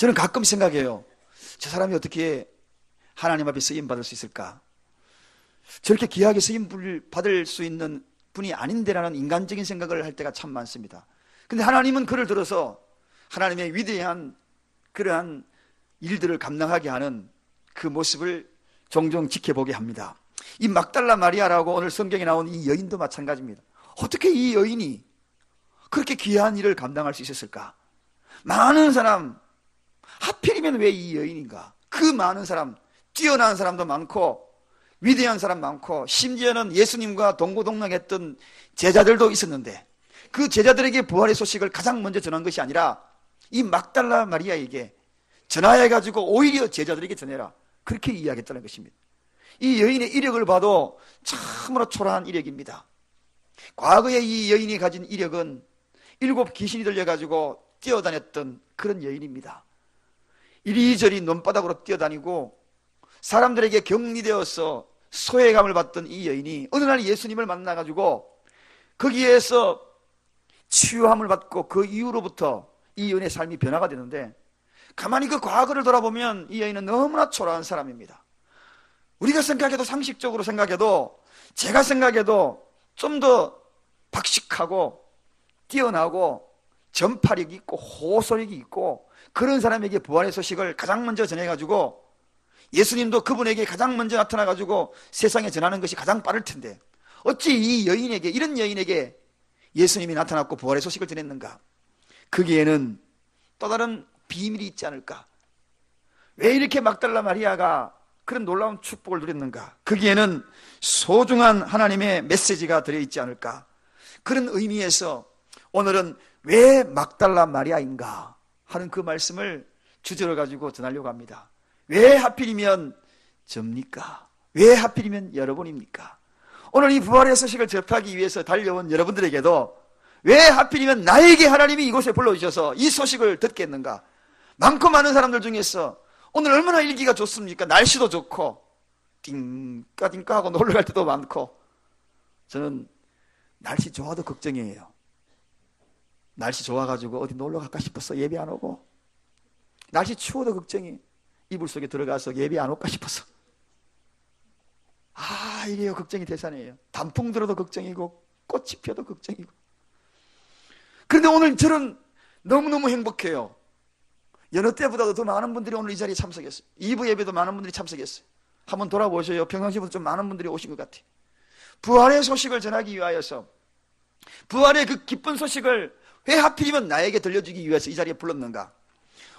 저는 가끔 생각해요. 저 사람이 어떻게 하나님 앞에 쓰임 받을 수 있을까? 저렇게 귀하게 쓰임 받을 수 있는 분이 아닌데라는 인간적인 생각을 할 때가 참 많습니다. 근데 하나님은 그를 들어서 하나님의 위대한 그러한 일들을 감당하게 하는 그 모습을 종종 지켜보게 합니다. 이 막달라 마리아라고 오늘 성경에 나온 이 여인도 마찬가지입니다. 어떻게 이 여인이 그렇게 귀한 일을 감당할 수 있었을까? 많은 사람, 하필이면 왜 이 여인인가? 그 많은 사람, 뛰어난 사람도 많고 위대한 사람 많고 심지어는 예수님과 동고동락했던 제자들도 있었는데 그 제자들에게 부활의 소식을 가장 먼저 전한 것이 아니라 이 막달라 마리아에게 전화해가지고 오히려 제자들에게 전해라, 그렇게 이야기했다는 것입니다. 이 여인의 이력을 봐도 참으로 초라한 이력입니다. 과거에 이 여인이 가진 이력은 7 귀신이 들려가지고 뛰어다녔던 그런 여인입니다. 이리저리 논바닥으로 뛰어다니고 사람들에게 격리되어서 소외감을 받던 이 여인이 어느 날 예수님을 만나가지고 거기에서 치유함을 받고 그 이후로부터 이 여인의 삶이 변화가 되는데, 가만히 그 과거를 돌아보면 이 여인은 너무나 초라한 사람입니다. 우리가 생각해도, 상식적으로 생각해도, 제가 생각해도 좀 더 박식하고 뛰어나고 전파력이 있고 호소력이 있고 그런 사람에게 부활의 소식을 가장 먼저 전해가지고 예수님도 그분에게 가장 먼저 나타나가지고 세상에 전하는 것이 가장 빠를 텐데 어찌 이 여인에게, 이런 여인에게 예수님이 나타났고 부활의 소식을 전했는가? 거기에는 또 다른 비밀이 있지 않을까? 왜 이렇게 막달라 마리아가 그런 놀라운 축복을 누렸는가? 거기에는 소중한 하나님의 메시지가 들어있지 않을까? 그런 의미에서 오늘은 왜 막달라 마리아인가 하는 그 말씀을 주제로 가지고 전하려고 합니다. 왜 하필이면 접니까? 왜 하필이면 여러분입니까? 오늘 이 부활의 소식을 접하기 위해서 달려온 여러분들에게도 왜 하필이면 나에게 하나님이 이곳에 불러주셔서 이 소식을 듣겠는가? 많고 많은 사람들 중에서 오늘 얼마나 일기가 좋습니까? 날씨도 좋고 띵까띵까 하고 놀러 갈 때도 많고, 저는 날씨 좋아도 걱정이에요. 날씨 좋아가지고 어디 놀러 갈까 싶어서 예배 안 오고, 날씨 추워도 걱정이, 이불 속에 들어가서 예배 안 올까 싶어서, 이게요 걱정이 대산이에요. 단풍 들어도 걱정이고 꽃이 피어도 걱정이고. 그런데 오늘 저는 너무너무 행복해요. 여느 때보다도 더 많은 분들이 오늘 이 자리에 참석했어요. 2부 예배도 많은 분들이 참석했어요. 한번 돌아보셔요. 평상시보다 좀 많은 분들이 오신 것 같아요. 부활의 소식을 전하기 위하여서, 부활의 그 기쁜 소식을 왜 하필이면 나에게 들려주기 위해서 이 자리에 불렀는가?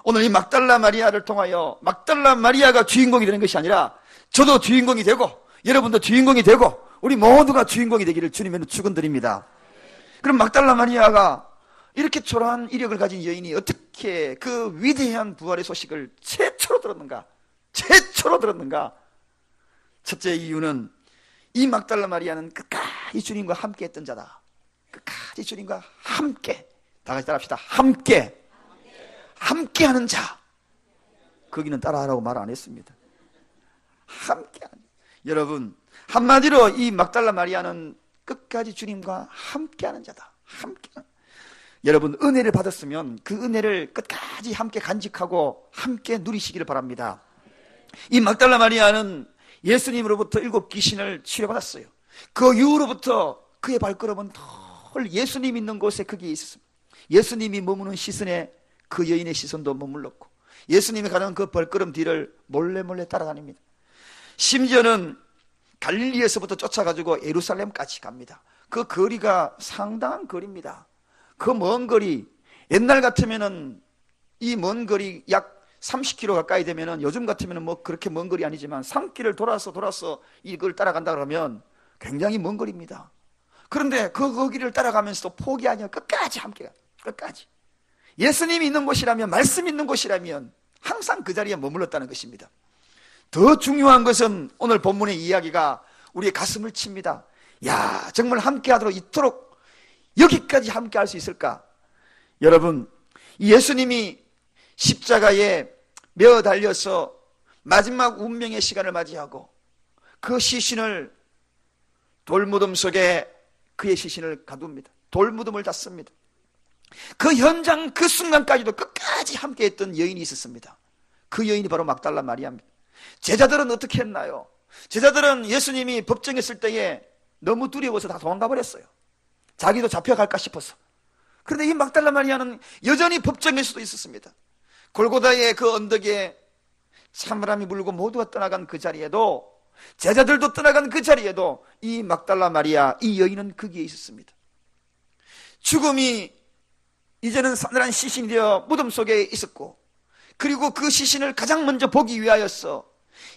오늘 이 막달라 마리아를 통하여 막달라 마리아가 주인공이 되는 것이 아니라 저도 주인공이 되고 여러분도 주인공이 되고 우리 모두가 주인공이 되기를 주님의 축원드립니다. 그럼 막달라 마리아가 이렇게 초라한 이력을 가진 여인이 어떻게 그 위대한 부활의 소식을 최초로 들었는가? 최초로 들었는가? 첫째 이유는 이 막달라 마리아는 끝까지 주님과 함께 했던 자다. 끝까지 주님과 함께, 다 같이 따라합시다. 함께 하는 자. 거기는 따라하라고 말 안 했습니다. 함께하는. 여러분, 한마디로 이 막달라 마리아는 끝까지 주님과 함께하는 자다. 함께하는. 여러분, 은혜를 받았으면 그 은혜를 끝까지 함께 간직하고 함께 누리시기를 바랍니다. 이 막달라 마리아는 예수님으로부터 7 귀신을 치료받았어요. 그 이후로부터 그의 발걸음은 늘 예수님 있는 곳에 거기에 있었습니다. 예수님이 머무는 시선에 그 여인의 시선도 머물렀고, 예수님이 가는 그 발걸음 뒤를 몰래 따라다닙니다. 심지어는 갈릴리에서부터 쫓아가지고 예루살렘까지 갑니다. 그 거리가 상당한 거리입니다. 그 먼 거리, 옛날 같으면은 이 먼 거리 약 30km 가까이 되면은, 요즘 같으면은 뭐 그렇게 먼 거리 아니지만 산길을 돌아서 이걸 따라간다 그러면 굉장히 먼 거리입니다. 그런데 그 거기를 따라가면서도 포기 아니야. 끝까지 함께 가. 끝까지. 예수님이 있는 곳이라면, 말씀 있는 곳이라면 항상 그 자리에 머물렀다는 것입니다. 더 중요한 것은 오늘 본문의 이야기가 우리의 가슴을 칩니다. 야, 정말 함께 하도록 이토록 여기까지 함께 할 수 있을까? 여러분, 예수님이 십자가에 매어 달려서 마지막 운명의 시간을 맞이하고 그 시신을 돌무덤 속에 그의 시신을 가둡니다. 돌무덤을 닫습니다. 그 현장 그 순간까지도 끝까지 끝까지 함께했던 여인이 있었습니다. 그 여인이 바로 막달라 마리아입니다. 제자들은 어떻게 했나요? 제자들은 예수님이 법정했을 때에 너무 두려워서 다 도망가 버렸어요. 자기도 잡혀갈까 싶어서. 그런데 이 막달라 마리아는 여전히 법정일 수도 있었습니다. 골고다의 그 언덕에 찬바람이 불고 모두가 떠나간 그 자리에도, 제자들도 떠나간 그 자리에도 이 막달라 마리아, 이 여인은 거기에 있었습니다. 죽음이 이제는 싸늘한 시신이 되어 무덤 속에 있었고, 그리고 그 시신을 가장 먼저 보기 위하여서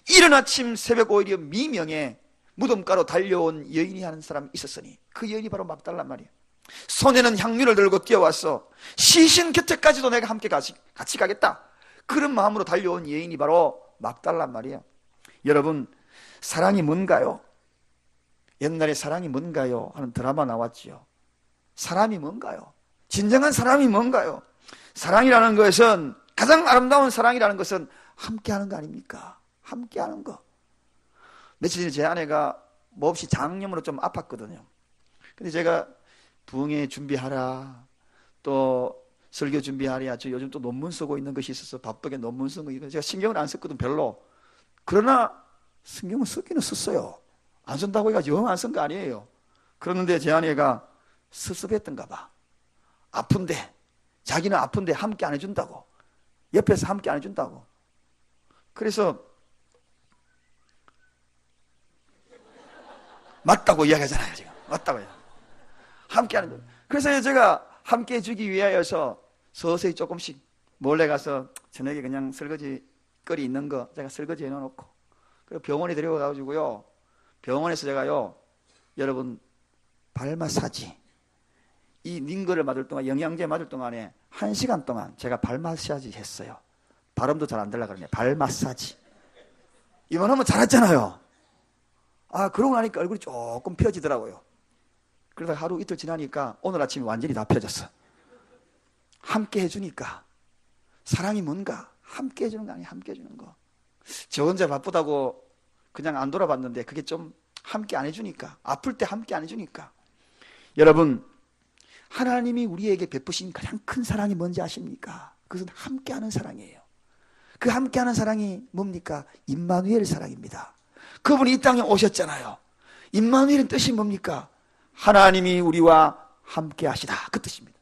이른 아침 새벽 5일이 미명에 무덤가로 달려온 여인이 하는 사람이 있었으니 그 여인이 바로 막달라 마리아. 손에는 향유를 들고 뛰어와서 시신 곁에까지도 내가 함께 같이 가겠다, 그런 마음으로 달려온 여인이 바로 막달라 마리아. 여러분, 사랑이 뭔가요? 옛날에 사랑이 뭔가요? 하는 드라마 나왔지요. 사람이 뭔가요? 진정한 사람이 뭔가요? 사랑이라는 것은, 가장 아름다운 사랑이라는 것은 함께하는 거 아닙니까? 함께하는 거. 며칠 전에 제 아내가 몹시 장염으로 좀 아팠거든요. 근데 제가 부흥회 준비하라, 또 설교 준비하랴, 저 요즘 또 논문 쓰고 있는 것이 있어서 바쁘게 논문 쓴 거, 이거 제가 신경을 안 썼거든, 별로. 그러나 신경을 쓰기는 썼어요. 안 쓴다고 해가지고 영 안 쓴 거 아니에요. 그러는데 제 아내가 섭섭했던가 봐. 아픈데, 자기는 아픈데 함께 안 해준다고, 옆에서 함께 안 해준다고. 그래서 맞다고 이야기하잖아요, 지금. 맞다고 해요. 함께 하는 거. 그래서 제가 함께 해주기 위하여서 서서히 조금씩 몰래 가서 저녁에 그냥 설거지 거리 있는 거 제가 설거지 해놓고, 그리고 병원에 데려가가지고요, 병원에서 제가요, 여러분, 발 마사지, 이 링거를 맞을 동안, 영양제 맞을 동안에 1시간 동안 제가 발 마사지 했어요. 발음도 잘 안 되려고 그러네. 발 마사지. 이만하면 잘했잖아요. 아, 그러고 나니까 얼굴이 조금 펴지더라고요. 그러다가 하루 이틀 지나니까 오늘 아침에 완전히 다 펴졌어. 함께 해주니까. 사랑이 뭔가? 함께 해주는 거 아니에요? 함께 해주는 거. 저 혼자 바쁘다고 그냥 안 돌아봤는데 그게 좀 함께 안 해주니까, 아플 때 함께 안 해주니까. 여러분, 하나님이 우리에게 베푸신 가장 큰 사랑이 뭔지 아십니까? 그것은 함께하는 사랑이에요. 그 함께하는 사랑이 뭡니까? 임마누엘 사랑입니다. 그분이 이 땅에 오셨잖아요. 임마누엘은 뜻이 뭡니까? 하나님이 우리와 함께 하시다, 그 뜻입니다.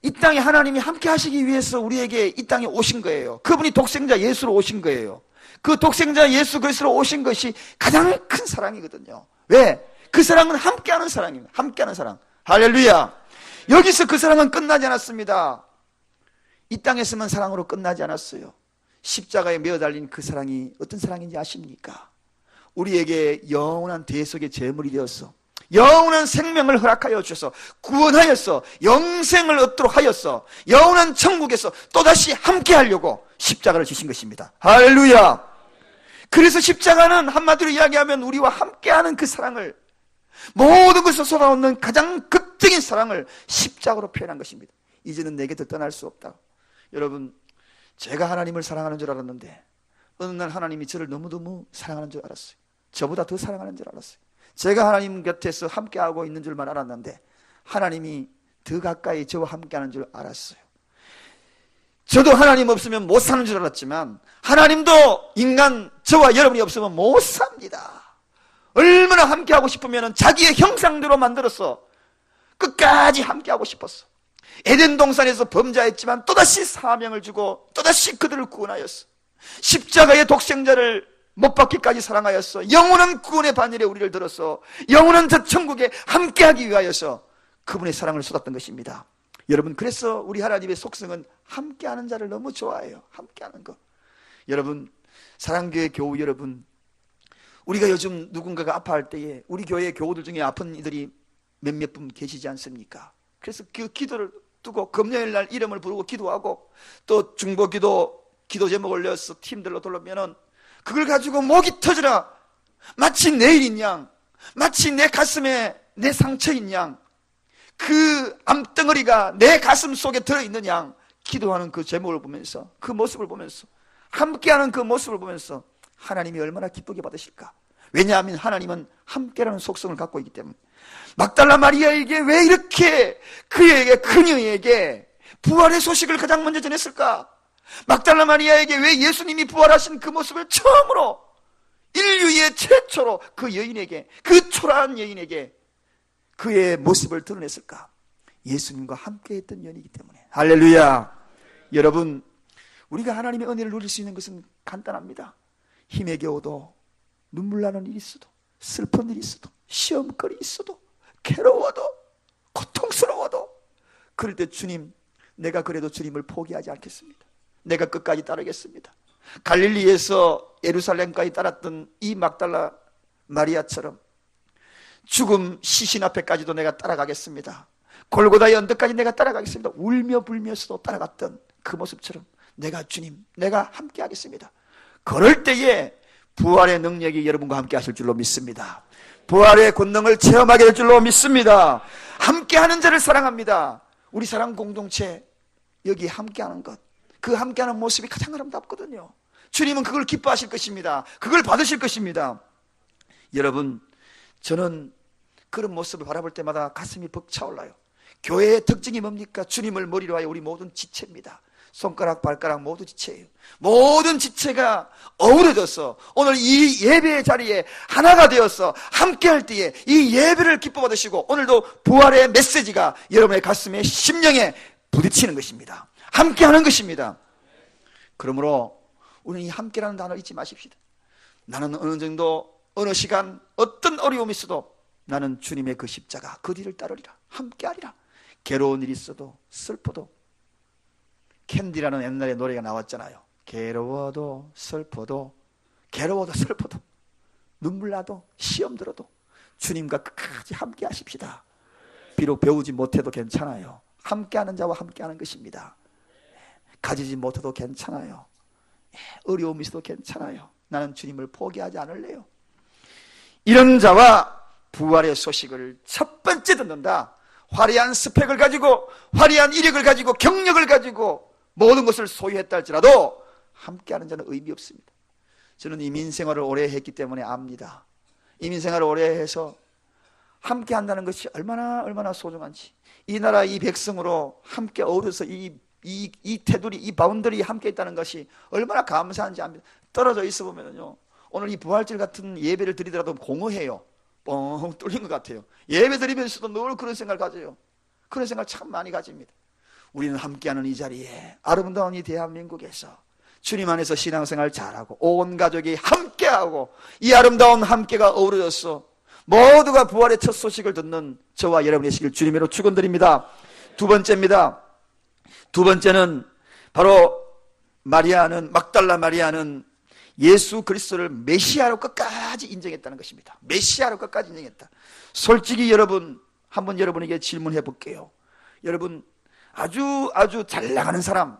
이 땅에 하나님이 함께 하시기 위해서 우리에게 이 땅에 오신 거예요. 그분이 독생자 예수로 오신 거예요. 그 독생자 예수 그리스도로 오신 것이 가장 큰 사랑이거든요. 왜? 그 사랑은 함께하는 사랑입니다. 함께하는 사랑. 할렐루야. 여기서 그 사랑은 끝나지 않았습니다. 이 땅에서만 사랑으로 끝나지 않았어요. 십자가에 매어 달린 그 사랑이 어떤 사랑인지 아십니까? 우리에게 영원한 대속의 제물이 되어서 영원한 생명을 허락하여 주셔서 구원하여서 영생을 얻도록 하여서 영원한 천국에서 또다시 함께 하려고 십자가를 지신 것입니다. 할렐루야. 그래서 십자가는 한마디로 이야기하면 우리와 함께하는 그 사랑을, 모든 것을 쏟아놓는 가장 극적인 사랑을 십자가로 표현한 것입니다. 이제는 내게도 떠날 수 없다. 여러분, 제가 하나님을 사랑하는 줄 알았는데 어느 날 하나님이 저를 너무너무 사랑하는 줄 알았어요. 저보다 더 사랑하는 줄 알았어요. 제가 하나님 곁에서 함께하고 있는 줄만 알았는데 하나님이 더 가까이 저와 함께하는 줄 알았어요. 저도 하나님 없으면 못 사는 줄 알았지만 하나님도 인간 저와 여러분이 없으면 못 삽니다. 얼마나 함께하고 싶으면 자기의 형상대로 만들어서 끝까지 함께하고 싶었어. 에덴 동산에서 범죄했지만 또다시 사명을 주고 또다시 그들을 구원하였어. 십자가의 독생자를 못 박기까지 사랑하였어. 영원한 구원의 반열에 우리를 들어서 영원한 저 천국에 함께하기 위하여서 그분의 사랑을 쏟았던 것입니다. 여러분, 그래서 우리 하나님의 속성은 함께하는 자를 너무 좋아해요. 함께하는 거. 여러분, 사랑교회 교우 여러분, 우리가 요즘 누군가가 아파할 때에 우리 교회 교우들 중에 아픈 이들이 몇몇 분 계시지 않습니까? 그래서 그 기도를 두고 금요일 날 이름을 부르고 기도하고, 또 중보기도 기도 제목 올려서 팀들로 돌려면은 그걸 가지고 목이 터져라, 마치 내일인 양, 마치 내 가슴에 내 상처인 양, 그 암덩어리가 내 가슴 속에 들어있는 양 기도하는 그 제목을 보면서, 그 모습을 보면서, 함께하는 그 모습을 보면서 하나님이 얼마나 기쁘게 받으실까. 왜냐하면 하나님은 함께라는 속성을 갖고 있기 때문에. 막달라 마리아에게 왜 이렇게 그녀에게 부활의 소식을 가장 먼저 전했을까? 막달라 마리아에게 왜 예수님이 부활하신 그 모습을 처음으로, 인류의 최초로 그 여인에게, 그 초라한 여인에게 그의 모습을 드러냈을까? 예수님과 함께 했던 연이기 때문에. 할렐루야. 여러분, 우리가 하나님의 은혜를 누릴 수 있는 것은 간단합니다. 힘에 겨워도, 눈물 나는 일이 있어도, 슬픈 일이 있어도, 시험거리 있어도, 괴로워도, 고통스러워도, 그럴 때 주님, 내가 그래도 주님을 포기하지 않겠습니다. 내가 끝까지 따르겠습니다. 갈릴리에서 예루살렘까지 따랐던 이 막달라 마리아처럼 죽음 시신 앞에까지도 내가 따라가겠습니다. 골고다의 언덕까지 내가 따라가겠습니다. 울며 불며서도 따라갔던 그 모습처럼 내가 주님, 내가 함께 하겠습니다. 그럴 때에 부활의 능력이 여러분과 함께 하실 줄로 믿습니다. 부활의 권능을 체험하게 될 줄로 믿습니다. 함께하는 자를 사랑합니다. 우리 사랑 공동체, 여기 함께하는 것, 그 함께하는 모습이 가장 아름답거든요. 주님은 그걸 기뻐하실 것입니다. 그걸 받으실 것입니다. 여러분, 저는 그런 모습을 바라볼 때마다 가슴이 벅차올라요. 교회의 특징이 뭡니까? 주님을 머리로 하여 우리 모든 지체입니다. 손가락, 발가락 모두 지체예요. 모든 지체가 어우러져서 오늘 이 예배의 자리에 하나가 되어서 함께할 때에 이 예배를 기뻐 받으시고, 오늘도 부활의 메시지가 여러분의 가슴에, 심령에 부딪히는 것입니다. 함께하는 것입니다. 그러므로 우리는 이 함께라는 단어를 잊지 마십시다. 나는 어느 정도, 어느 시간, 어떤 어려움이 있어도 나는 주님의 그 십자가, 그 뒤를 따르리라. 함께하리라. 괴로운 일이 있어도, 슬퍼도. 캔디라는 옛날에 노래가 나왔잖아요. 괴로워도 슬퍼도, 괴로워도 슬퍼도, 눈물 나도, 시험 들어도 주님과 끝까지 함께 하십시다. 비록 배우지 못해도 괜찮아요. 함께하는 자와 함께하는 것입니다. 가지지 못해도 괜찮아요. 어려움이 있어도 괜찮아요. 나는 주님을 포기하지 않을래요. 이런 자와 부활의 소식을 첫 번째 듣는다. 화려한 스펙을 가지고, 화려한 이력을 가지고, 경력을 가지고 모든 것을 소유했다 할지라도 함께하는 자는 의미 없습니다. 저는 이민생활을 오래 했기 때문에 압니다. 이민생활을 오래 해서 함께한다는 것이 얼마나 소중한지, 이 나라 이 백성으로 함께 어우러서 이 테두리, 이 바운더리 함께 있다는 것이 얼마나 감사한지 압니다. 떨어져 있어 보면요, 오늘 이 부활절 같은 예배를 드리더라도 공허해요. 뻥 뚫린 것 같아요. 예배 드리면서도 늘 그런 생각을 가져요. 그런 생각을 참 많이 가집니다. 우리는 함께하는 이 자리에, 아름다운 이 대한민국에서 주님 안에서 신앙생활 잘하고 온 가족이 함께하고 이 아름다운 함께가 어우러져서 모두가 부활의 첫 소식을 듣는 저와 여러분이 되시길 주님으로 축원드립니다. 두 번째입니다. 두 번째는 바로 막달라 마리아는 예수 그리스도를 메시아로 끝까지 인정했다는 것입니다. 메시아로 끝까지 인정했다. 솔직히 여러분, 한번 여러분에게 질문해 볼게요. 여러분, 아주 잘 나가는 사람,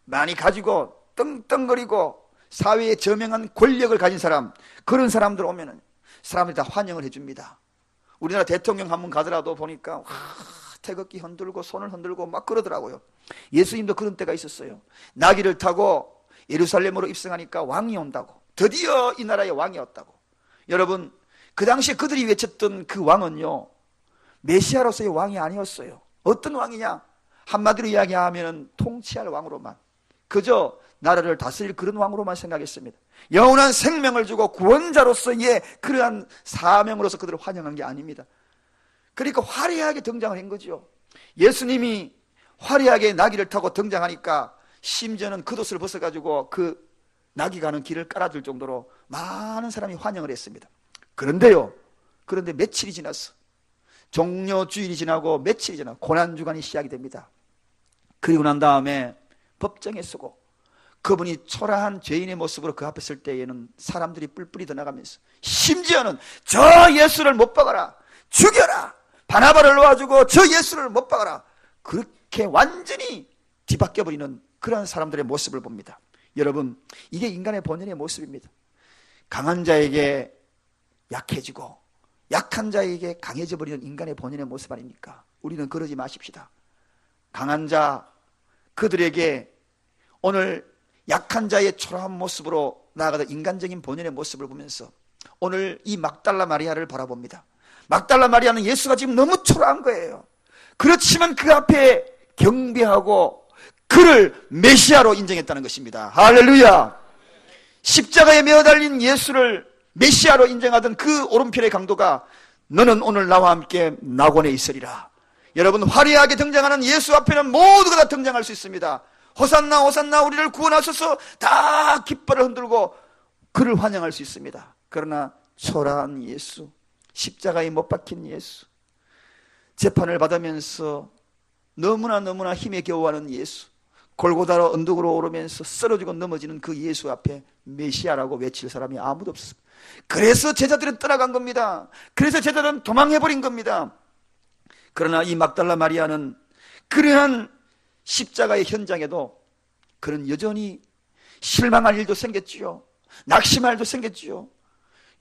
많이 가지고 떵떵거리고 사회에 저명한 권력을 가진 사람, 그런 사람들 오면은 사람들이 다 환영을 해줍니다. 우리나라 대통령 한번 가더라도 보니까 태극기 흔들고 손을 흔들고 막 그러더라고요. 예수님도 그런 때가 있었어요. 나귀를 타고 예루살렘으로 입성하니까 왕이 온다고, 드디어 이 나라의 왕이 왔다고. 여러분, 그 당시에 그들이 외쳤던 그 왕은요, 메시아로서의 왕이 아니었어요. 어떤 왕이냐? 한마디로 이야기하면 통치할 왕으로만, 그저 나라를 다스릴 그런 왕으로만 생각했습니다. 영원한 생명을 주고 구원자로서의 그러한 사명으로서 그들을 환영한 게 아닙니다. 그러니까 화려하게 등장을 한 거죠. 예수님이 화려하게 나귀를 타고 등장하니까 심지어는 겉옷을 벗어가지고 그 나귀 가는 길을 깔아줄 정도로 많은 사람이 환영을 했습니다. 그런데 며칠이 지났어. 종려주일이 지나고 며칠이 지나고 고난주간이 시작이 됩니다. 그리고 난 다음에 법정에 서고 그분이 초라한 죄인의 모습으로 그 앞에 설 때에는 사람들이 뿔뿔이 더 나가면서, 심지어는 저 예수를 못 박아라, 죽여라, 바나바를 놓아주고 저 예수를 못 박아라, 그렇게 완전히 뒤바뀌어버리는 그런 사람들의 모습을 봅니다. 여러분, 이게 인간의 본연의 모습입니다. 강한 자에게 약해지고 약한 자에게 강해져 버리는 인간의 본연의 모습 아닙니까? 우리는 그러지 마십시다. 강한 자, 그들에게 오늘 약한 자의 초라한 모습으로 나아가다 인간적인 본연의 모습을 보면서 오늘 이 막달라 마리아를 바라봅니다. 막달라 마리아는 예수가 지금 너무 초라한 거예요. 그렇지만 그 앞에 경배하고 그를 메시아로 인정했다는 것입니다. 할렐루야. 십자가에 매어 달린 예수를 메시아로 인정하던 그 오른편의 강도가 너는 오늘 나와 함께 낙원에 있으리라. 여러분, 화려하게 등장하는 예수 앞에는 모두가 다 등장할 수 있습니다. 호산나 호산나 우리를 구원하셔서 다 깃발을 흔들고 그를 환영할 수 있습니다. 그러나 초라한 예수, 십자가에 못 박힌 예수, 재판을 받으면서 너무나 힘에 겨워하는 예수, 골고다로 언덕으로 오르면서 쓰러지고 넘어지는 그 예수 앞에 메시아라고 외칠 사람이 아무도 없었습니다. 그래서 제자들은 떠나간 겁니다. 그래서 제자들은 도망해버린 겁니다. 그러나 이 막달라 마리아는 그러한 십자가의 현장에도 그는 여전히 실망할 일도 생겼지요. 낙심할 일도 생겼지요.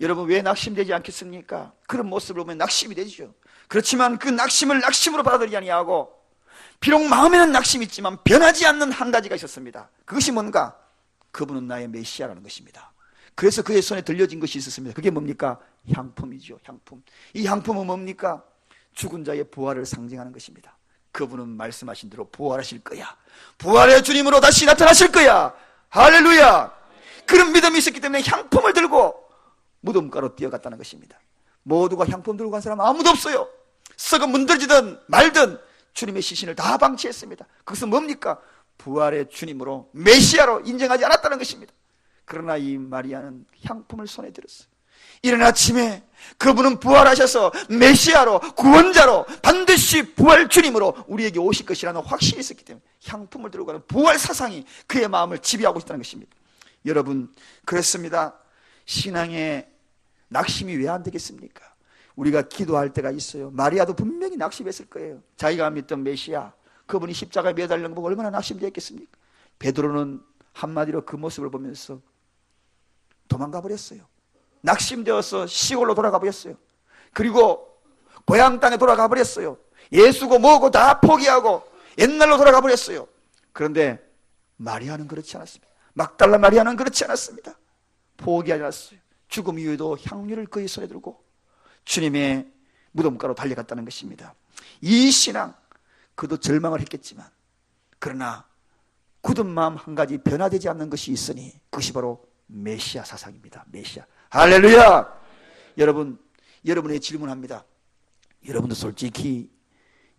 여러분, 왜 낙심되지 않겠습니까? 그런 모습을 보면 낙심이 되죠. 그렇지만 그 낙심을 낙심으로 받아들이지 아니하고 비록 마음에는 낙심이 있지만 변하지 않는 한 가지가 있었습니다. 그것이 뭔가? 그분은 나의 메시아라는 것입니다. 그래서 그의 손에 들려진 것이 있었습니다. 그게 뭡니까? 향품이죠. 향품. 이 향품은 뭡니까? 죽은 자의 부활을 상징하는 것입니다. 그분은 말씀하신 대로 부활하실 거야. 부활의 주님으로 다시 나타나실 거야. 할렐루야. 그런 믿음이 있었기 때문에 향품을 들고 무덤가로 뛰어갔다는 것입니다. 모두가 향품 들고 간 사람 아무도 없어요. 썩어 문드러지든 말든 주님의 시신을 다 방치했습니다. 그것은 뭡니까? 부활의 주님으로 메시아로 인정하지 않았다는 것입니다. 그러나 이 마리아는 향품을 손에 들었어요. 이른 아침에 그분은 부활하셔서 메시아로, 구원자로, 반드시 부활 주님으로 우리에게 오실 것이라는 확신이 있었기 때문에 향품을 들고 가는 부활 사상이 그의 마음을 지배하고 있다는 것입니다. 여러분, 그렇습니다. 신앙에 낙심이 왜 안 되겠습니까? 우리가 기도할 때가 있어요. 마리아도 분명히 낙심했을 거예요. 자기가 믿던 메시아, 그분이 십자가에 매달린 거 보고 얼마나 낙심되었겠습니까? 베드로는 한마디로 그 모습을 보면서 도망가 버렸어요. 낙심되어서 시골로 돌아가 버렸어요. 그리고 고향 땅에 돌아가 버렸어요. 예수고 뭐고 다 포기하고 옛날로 돌아가 버렸어요. 그런데 마리아는 그렇지 않았습니다. 막달라 마리아는 그렇지 않았습니다. 포기하지 않았어요. 죽음 이후에도 향유를 그의 손에 들고 주님의 무덤가로 달려갔다는 것입니다. 이 신앙, 그도 절망을 했겠지만 그러나 굳은 마음 한 가지 변화되지 않는 것이 있으니 그것이 바로 메시아 사상입니다. 메시아. 할렐루야. 여러분, 여러분의 질문합니다. 여러분도 솔직히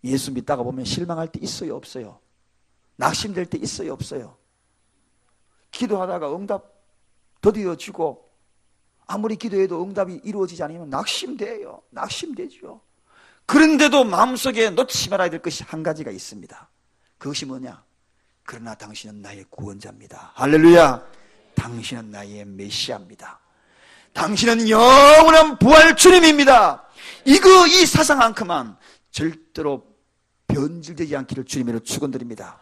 예수 믿다가 보면 실망할 때 있어요, 없어요? 낙심될 때 있어요, 없어요? 기도하다가 응답 더디어지고 아무리 기도해도 응답이 이루어지지 않으면 낙심돼요. 낙심되죠. 그런데도 마음속에 놓지 말아야 될 것이 한 가지가 있습니다. 그것이 뭐냐? 그러나 당신은 나의 구원자입니다. 할렐루야. 당신은 나의 메시아입니다. 당신은 영원한 부활 주님입니다. 이 사상만큼만 절대로 변질되지 않기를 주님으로 축원드립니다.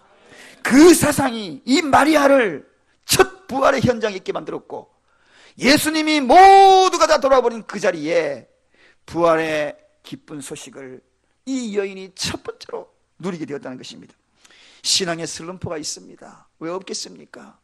그 사상이 이 마리아를 첫 부활의 현장에 있게 만들었고 예수님이 모두가 다 돌아버린 그 자리에 부활의 기쁜 소식을 이 여인이 첫 번째로 누리게 되었다는 것입니다. 신앙의 슬럼프가 있습니다. 왜 없겠습니까?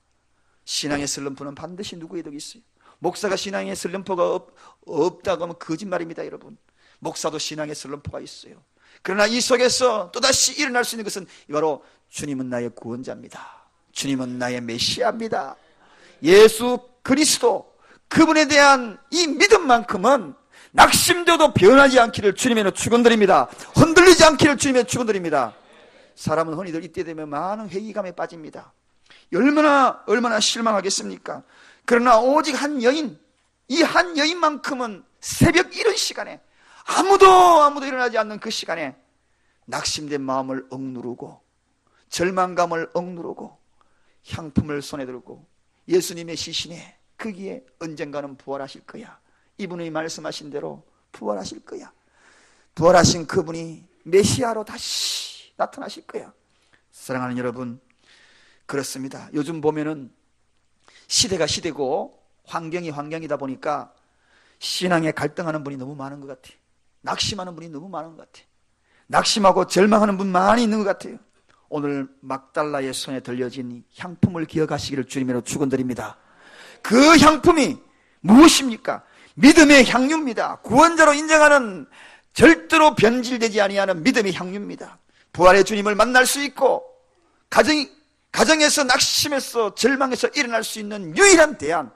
신앙의 슬럼프는 반드시 누구에도 있어요. 목사가 신앙의 슬럼프가 없다고 하면 거짓말입니다, 여러분. 목사도 신앙의 슬럼프가 있어요. 그러나 이 속에서 또다시 일어날 수 있는 것은 바로 주님은 나의 구원자입니다. 주님은 나의 메시아입니다. 예수 그리스도, 그분에 대한 이 믿음만큼은 낙심되어도 변하지 않기를 주님의 축원드립니다. 흔들리지 않기를 주님의 축원드립니다. 사람은 흔히들 이때 되면 많은 회의감에 빠집니다. 얼마나 실망하겠습니까? 그러나 오직 한 여인, 이 한 여인만큼은 새벽 이른 시간에 아무도 일어나지 않는 그 시간에 낙심된 마음을 억누르고 절망감을 억누르고 향품을 손에 들고 예수님의 시신에 거기에 언젠가는 부활하실 거야. 이분이 말씀하신 대로 부활하실 거야. 부활하신 그분이 메시아로 다시 나타나실 거야. 사랑하는 여러분, 그렇습니다. 요즘 보면은 시대가 시대고 환경이 환경이다 보니까 신앙에 갈등하는 분이 너무 많은 것 같아요. 낙심하는 분이 너무 많은 것 같아요. 낙심하고 절망하는 분 많이 있는 것 같아요. 오늘 막달라의 손에 들려진 향품을 기억하시기를 주님으로 축원드립니다. 그 향품이 무엇입니까? 믿음의 향유입니다. 구원자로 인정하는 절대로 변질되지 아니하는 믿음의 향유입니다. 부활의 주님을 만날 수 있고 가정에서 낙심해서 절망해서 일어날 수 있는 유일한 대안,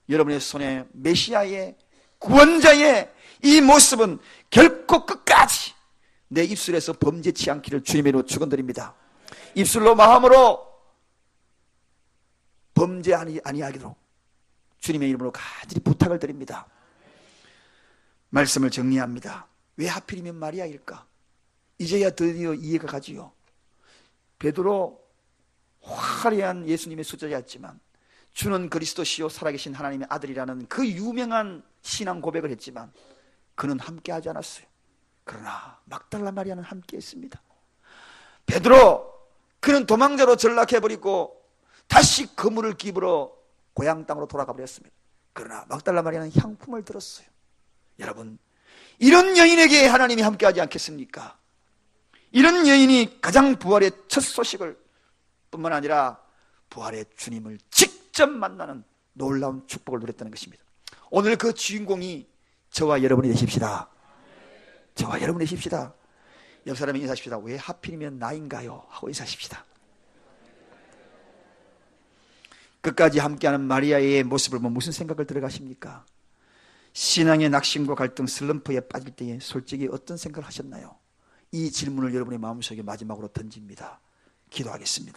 여러분의 손에 메시아의 구원자의 이 모습은 결코 끝까지 내 입술에서 범죄치 않기를 주님의 이름으로 축원드립니다. 입술로 마음으로 범죄 아니하기로 주님의 이름으로 간절히 부탁을 드립니다. 말씀을 정리합니다. 왜 하필이면 마리아일까? 이제야 드디어 이해가 가지요. 베드로 화려한 예수님의 수제자였지만 주는 그리스도시요 살아계신 하나님의 아들이라는 그 유명한 신앙 고백을 했지만 그는 함께하지 않았어요. 그러나 막달라 마리아는 함께했습니다. 베드로, 그는 도망자로 전락해버리고 다시 그물을 끼부러 고향 땅으로 돌아가 버렸습니다. 그러나 막달라 마리아는 향품을 들었어요. 여러분, 이런 여인에게 하나님이 함께하지 않겠습니까? 이런 여인이 가장 부활의 첫 소식을 뿐만 아니라 부활의 주님을 직접 만나는 놀라운 축복을 누렸다는 것입니다. 오늘 그 주인공이 저와 여러분이 되십시다. 저와 여러분이 되십시다. 옆 사람에게 인사하십시다. 왜 하필이면 나인가요? 하고 인사하십시다. 끝까지 함께하는 마리아의 모습을 보면 무슨 생각을 들어가십니까? 신앙의 낙심과 갈등, 슬럼프에 빠질 때에 솔직히 어떤 생각을 하셨나요? 이 질문을 여러분의 마음속에 마지막으로 던집니다. 기도하겠습니다.